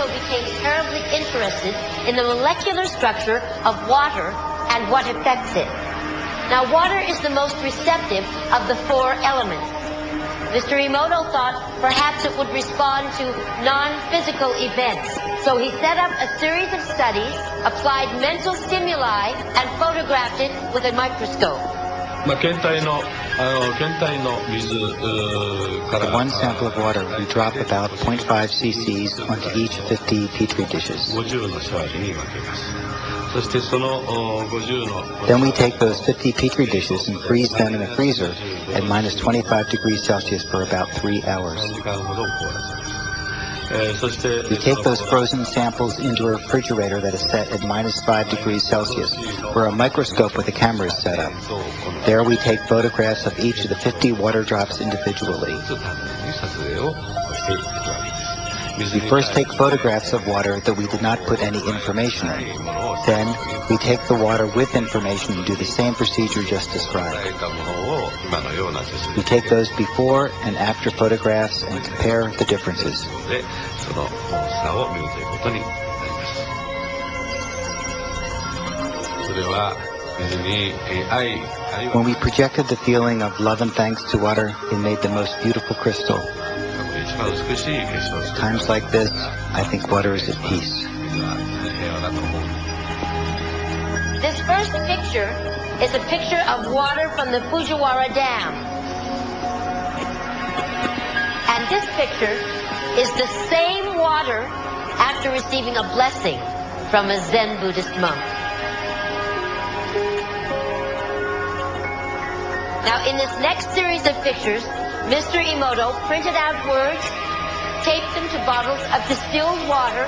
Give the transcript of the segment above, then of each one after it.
also became terribly interested in the molecular structure of water and what affects it. Now, water is the most receptive of the four elements. Mr. Emoto thought perhaps it would respond to non-physical events. So he set up a series of studies, applied mental stimuli, and photographed it with a microscope. For one sample of water, we drop about 0.5 cc's onto each 50 petri dishes. Then we take those 50 petri dishes and freeze them in a freezer at minus 25 degrees Celsius for about 3 hours. We take those frozen samples into a refrigerator that is set at minus 5 degrees Celsius, where a microscope with a camera is set up. There we take photographs of each of the 50 water drops individually. We first take photographs of water that we did not put any information in. Then, we take the water with information and do the same procedure just described. We take those before and after photographs and compare the differences. When we projected the feeling of love and thanks to water, it made the most beautiful crystal. Times like this, I think water is at peace. This first picture is a picture of water from the Fujiwara Dam. And this picture is the same water after receiving a blessing from a Zen Buddhist monk. Now, in this next series of pictures, Mr. Emoto printed out words, taped them to bottles of distilled water,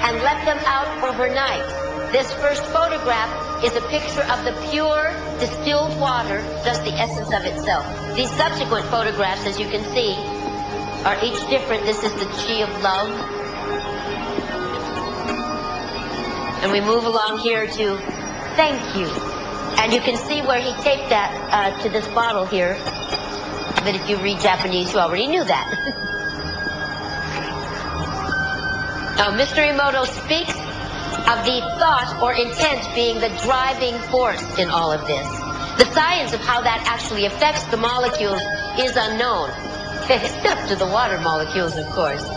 and let them out overnight. This first photograph is a picture of the pure distilled water, just the essence of itself. These subsequent photographs, as you can see, are each different. This is the chi of love. And we move along here to thank you. And you can see where he taped that to this bottle here. But if you read Japanese, you already knew that. Now, Mr. Emoto speaks of the thought or intent being the driving force in all of this. The science of how that actually affects the molecules is unknown, except to the water molecules, of course.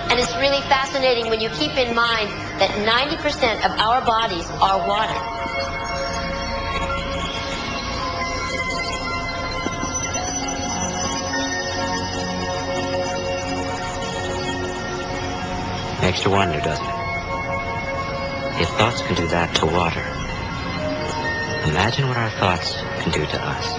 And it's really fascinating when you keep in mind that 90% of our bodies are water. Makes you wonder, doesn't it? If thoughts can do that to water, imagine what our thoughts can do to us.